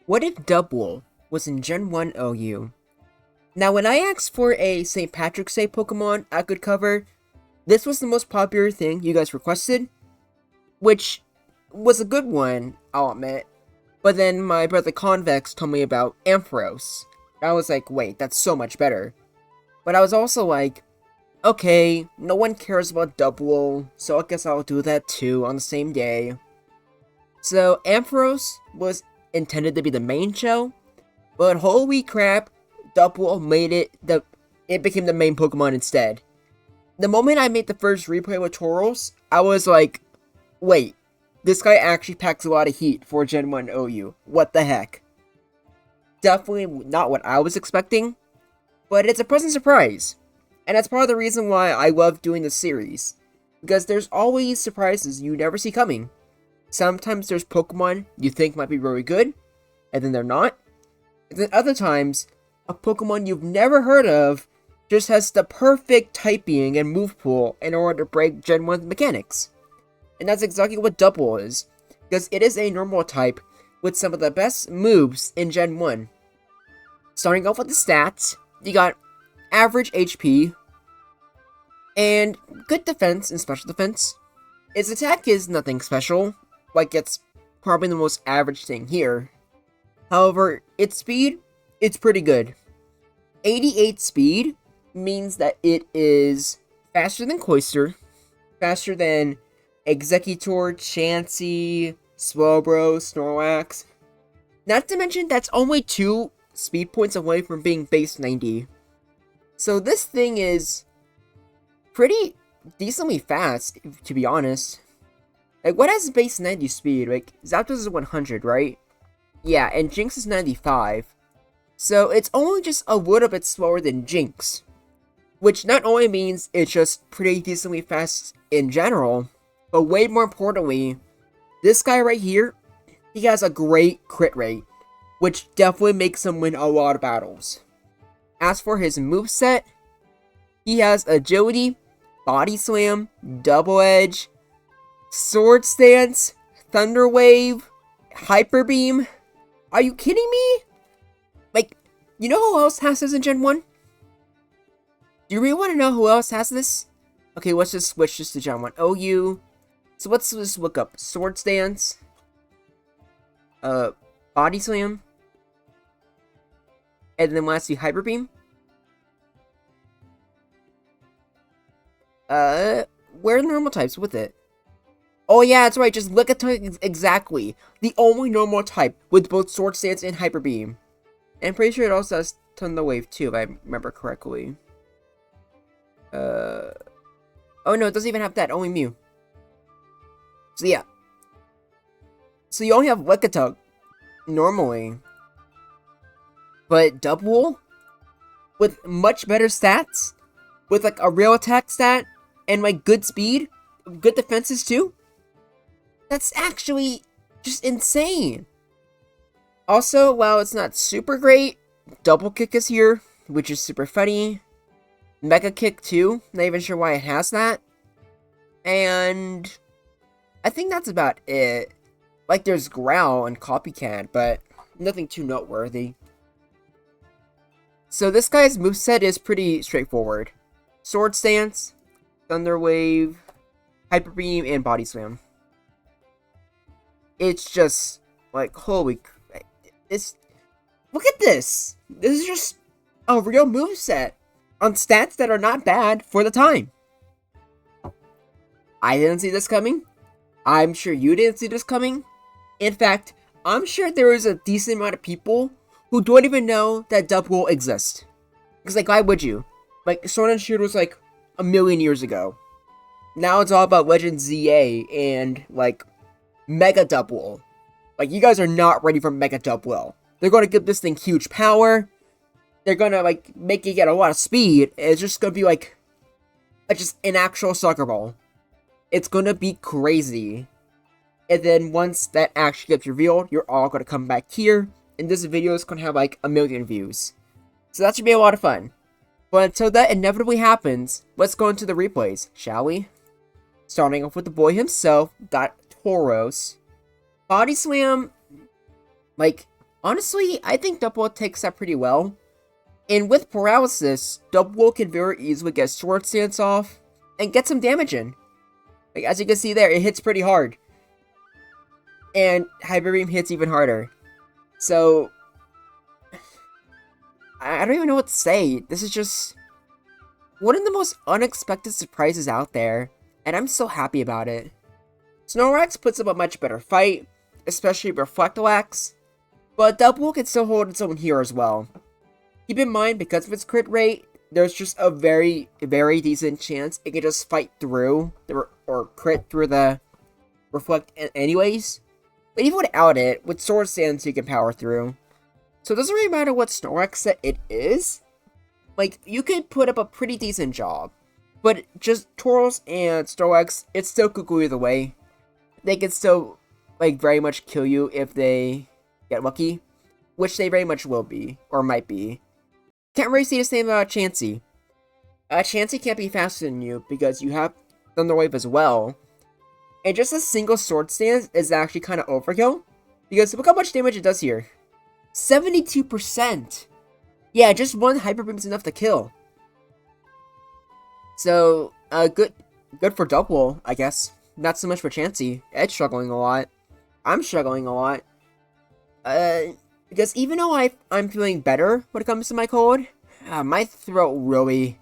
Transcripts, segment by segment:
What if Dubwool was in Gen 1 OU? Now, when I asked for a St. Patrick's Day Pokemon I could cover, this was the most popular thing you guys requested, which was a good one, I'll admit. But then my brother Convex told me about Ampharos. I was like, wait, that's so much better. But I was also like, okay, no one cares about Dubwool, so I guess I'll do that too on the same day. So Ampharos was intended to be the main show, but holy crap, Dubwool made it became the main Pokemon instead. The moment I made the first replay with Tauros, I was like, wait, this guy actually packs a lot of heat for Gen 1 OU. What the heck? Definitely not what I was expecting, but it's a pleasant surprise. And that's part of the reason why I love doing this series, because there's always surprises you never see coming. Sometimes there's Pokemon you think might be really good, and then they're not. And then other times, a Pokemon you've never heard of just has the perfect typing and move pool in order to break Gen 1 mechanics. And that's exactly what Dubwool is, because it is a normal type with some of the best moves in Gen 1. Starting off with the stats, you got average HP, and good defense and special defense. Its attack is nothing special, like it's probably the most average thing here. However, its speed, it's pretty good. 88 speed means that it is faster than Cloyster, faster than Executor, Chansey, Slowbro, Snorlax. Not to mention that's only 2 speed points away from being base 90. So this thing is pretty decently fast, to be honest. Like, what has base 90 speed? Like, Zapdos is 100, right? Yeah, and Jinx is 95. So it's only just a little bit slower than Jinx. Which not only means it's just pretty decently fast in general, but way more importantly, this guy right here, he has a great crit rate, which definitely makes him win a lot of battles. As for his moveset, he has Agility, Body Slam, Double Edge, Sword Stance, Thunder Wave, Hyper Beam. Are you kidding me? Like, you know who else has this in Gen 1? Do you really want to know who else has this? Okay, let's just switch this to Gen 1 OU. So let's just look up Sword Stance, Body Slam, and then lastly Hyper Beam. Where are the normal types with it? Oh yeah, that's right, just look at exactly. The only normal type with both Sword Stance and Hyper Beam. And I'm pretty sure it also has Thunder Wave too, if I remember correctly. Oh no, it doesn't even have that, only Mew. So yeah. So you only have Lickitung, normally. But Dubwool, with much better stats, with like a real attack stat, and like good speed, good defenses too, that's actually just insane. Also, while it's not super great, Double Kick is here, which is super funny. Mega Kick too, not even sure why it has that. And I think that's about it. Like there's Growl and Copycat, but nothing too noteworthy. So this guy's moveset is pretty straightforward. Sword Stance, Thunder Wave, Hyper Beam, and Body Slam. It's just like, holy, look at this. This is just a real moveset on stats that are not bad for the time. I didn't see this coming. I'm sure you didn't see this coming. In fact, I'm sure there is a decent amount of people who don't even know that Dubwool exists. Because like, why would you? Like, Sword and Shield was like a million years ago. Now it's all about Legend ZA and like Mega Dubwool. Like, you guys are not ready for Mega Dubwool. They're going to give this thing huge power. They're going to like make it get a lot of speed. It's just going to be like just an actual soccer ball. It's going to be crazy. And then once that actually gets revealed, you're all going to come back here. And this video is going to have like 1 million views. So that should be a lot of fun. But until that inevitably happens, let's go into the replays, shall we? Starting off with the boy himself, got Tauros. Body Slam, like, Honestly, I think Dubwool takes that pretty well. And with paralysis, Dubwool can very easily get sword stance off and get some damage in. Like, as you can see there, it hits pretty hard. And Hyper Beam hits even harder. So, I don't even know what to say. This is just one of the most unexpected surprises out there, and I'm so happy about it. Snorlax puts up a much better fight, especially Reflectalax, but Dubwool can still hold its own here as well. Keep in mind, because of its crit rate, there's just a very, very decent chance it can just fight through, or crit through the Reflect anyways. But even without it, with Sword Stance you can power through. So it doesn't really matter what Snorlax set it is. Like, you could put up a pretty decent job. But just Tauros and Snorlax, it's still cuckoo either way. They can still, like, very much kill you if they get lucky. Which they very much will be, or might be. Can't really say the same about Chansey. Chansey can't be faster than you because you have Thunder Wave as well. And just a single Sword Stance is actually kind of overkill. Because look how much damage it does here. 72%! Yeah, just one Hyper Beam is enough to kill. So, good for Dubwool, I guess. Not so much for Chansey. Ed's struggling a lot. I'm struggling a lot. Because even though I'm feeling better when it comes to my cold, my throat really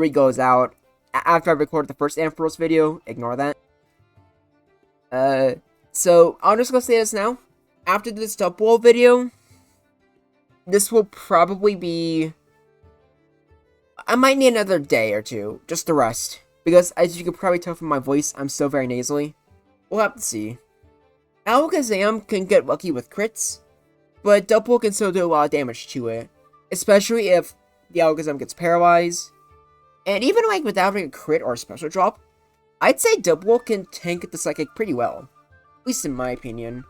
goes out after I recorded the first Ampharos video. Ignore that. So I'll just go say this now. After this Dubwool video, this will probably be... I might need another day or two, just to rest. Because as you can probably tell from my voice, I'm still very nasally. We'll have to see. Alakazam can get lucky with crits, but Dubwool can still do a lot of damage to it. Especially if the Alakazam gets paralyzed. And even like without having a crit or a special drop, I'd say Dubwool can tank the Psychic pretty well. At least in my opinion.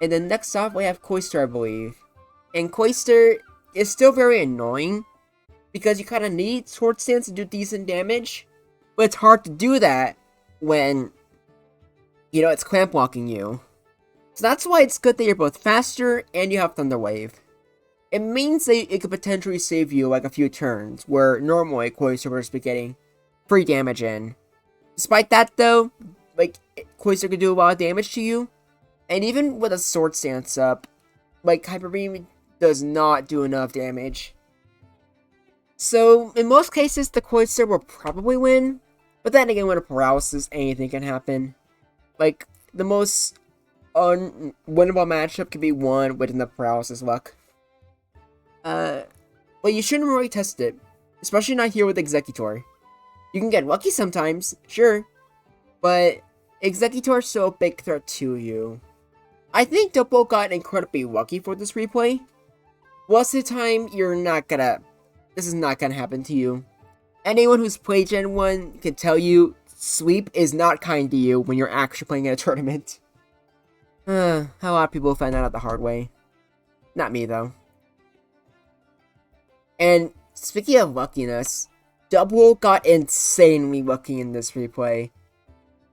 And then next off we have Cloyster, I believe. And Cloyster is still very annoying, because you kind of need Sword Stance to do decent damage. But it's hard to do that when, you know, it's clamp walking you. So that's why it's good that you're both faster and you have Thunder Wave. It means that it could potentially save you like a few turns, where normally Cloyster would just be getting free damage in. Despite that though, like, Cloyster could do a lot of damage to you. And even with a Sword Stance up, like, Hyper Beam does not do enough damage. So, in most cases, the Cloyster will probably win. But then again, with a paralysis, anything can happen. Like, the most unwinnable matchup can be won within the paralysis luck. Well, you shouldn't really test it. Especially not here with Executor. You can get lucky sometimes, sure. But Executor is still a big threat to you. I think Dubwool got incredibly lucky for this replay. Most of the time, this is not gonna happen to you. Anyone who's played Gen 1 can tell you, sweep is not kind to you when you're actually playing in a tournament. A lot of people find that out the hard way. Not me, though. And speaking of luckiness, Dubwool got insanely lucky in this replay.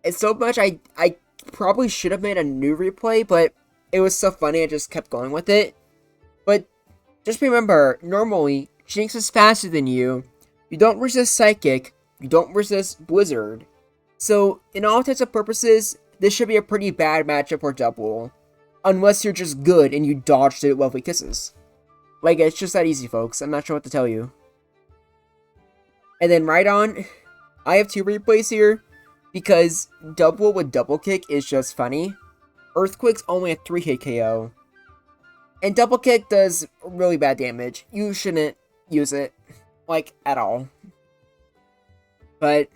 It's so much I probably should have made a new replay, but it was so funny I just kept going with it. But just remember, normally, Jinx is faster than you. You don't resist Psychic. You don't resist Blizzard. So, in all intents and purposes, this should be a pretty bad matchup for Dubwool. Unless you're just good and you dodged it with Lovely Kisses. Like, it's just that easy, folks. I'm not sure what to tell you. And then right on, I have two replays here, because Dubwool with Double Kick is just funny. Earthquake's only a 3-hit KO. And Double Kick does really bad damage. You shouldn't use it, like, at all. But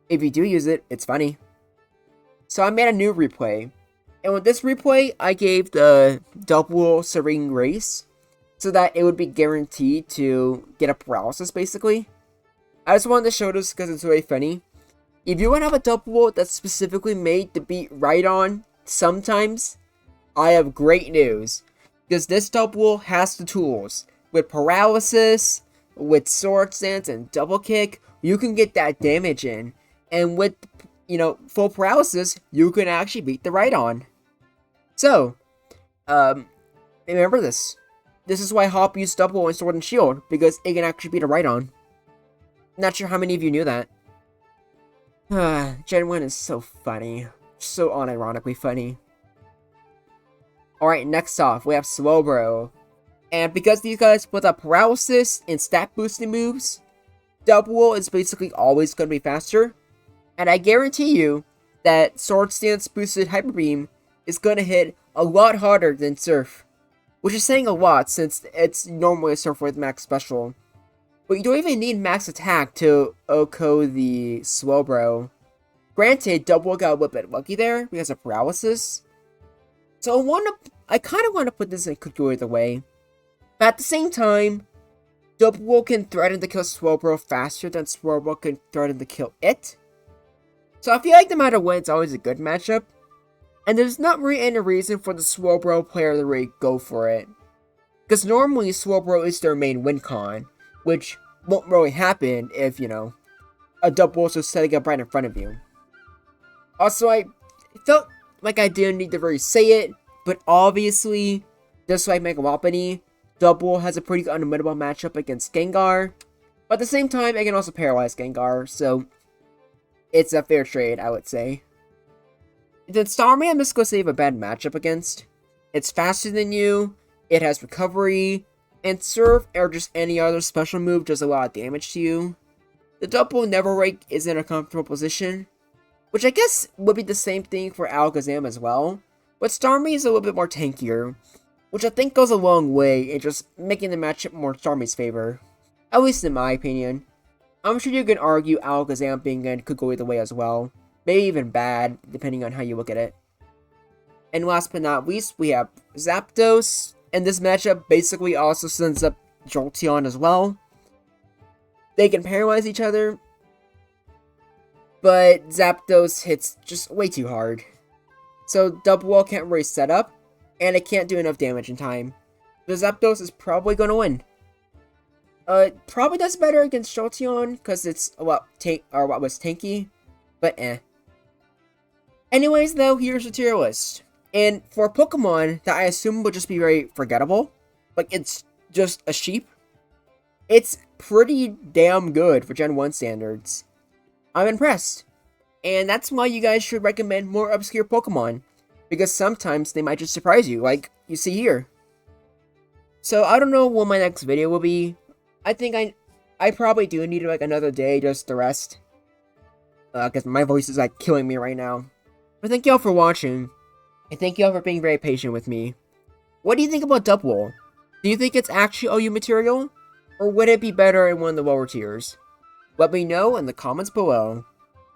if you do use it, it's funny. So I made a new replay. And with this replay, I gave the Dubwool Serene Grace, so that it would be guaranteed to get a paralysis, basically. I just wanted to show this because it's really funny. If you want to have a Dubwool that's specifically made to beat Rhydon sometimes, I have great news. Because this Dubwool has the tools. With paralysis, with Sword Stance and Double Kick, you can get that damage in. And with, you know, full paralysis, you can actually beat the Rhydon. So, Remember this. This is why Hop used Dubwool in Sword and Shield, because it can actually beat a Rhydon. Not sure how many of you knew that. Gen 1 is so funny. So unironically funny. Alright, next off, we have Slowbro. And because these guys put up paralysis and stat boosting moves, Dubwool is basically always going to be faster. And I guarantee you that Sword Stance boosted Hyper Beam is going to hit a lot harder than Surf. Which is saying a lot since it's normally a Surf with max special. But you don't even need max attack to OHKO the Slowbro. Granted, Dubwool got a little bit lucky there because of paralysis. So I kind of want to put this in Cookie either way. But at the same time, Dubwool can threaten to kill Slowbro faster than Slowbro can threaten to kill it. So I feel like no matter what, it's always a good matchup. And there's not really any reason for the Slowbro player to really go for it. Because normally Slowbro is their main win con, which won't really happen if, you know, a Dubwool is just setting up right in front of you. Also, I felt like I didn't need to really say it, but obviously, just like Mega Wapiti, Dubwool has a pretty unwinnable matchup against Gengar. But at the same time, it can also paralyze Gengar, so it's a fair trade, I would say. Then Starmie, I'm just going to say you have a bad matchup against. It's faster than you, it has recovery, and Surf or just any other special move does a lot of damage to you. The Dubwool Never Rake is in a comfortable position, which I guess would be the same thing for Alakazam as well. But Starmie is a little bit more tankier, which I think goes a long way in just making the matchup more Starmie's favor. At least in my opinion. I'm sure you can argue Alakazam being good could go either way as well. Maybe even bad, depending on how you look at it. And last but not least, we have Zapdos. And this matchup basically also sends up Jolteon as well. They can paralyze each other, but Zapdos hits just way too hard. So Dubwool can't really set up, and it can't do enough damage in time. So Zapdos is probably going to win. It probably does better against Jolteon, because it's a lot what was tanky, but eh. Anyways though, here's the tier list. And for Pokemon that I assume will just be very forgettable, like it's just a sheep, it's pretty damn good for Gen 1 standards. I'm impressed. And that's why you guys should recommend more obscure Pokemon, because sometimes they might just surprise you, like you see here. So I don't know what my next video will be. I think I probably do need like another day just to rest. Because my voice is like killing me right now. But thank y'all for watching. And thank y'all for being very patient with me. What do you think about Dubwool? Do you think it's actually OU material? Or would it be better in one of the lower tiers? Let me know in the comments below.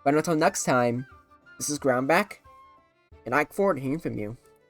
But until next time, this is Groundback, and I look forward to hearing from you.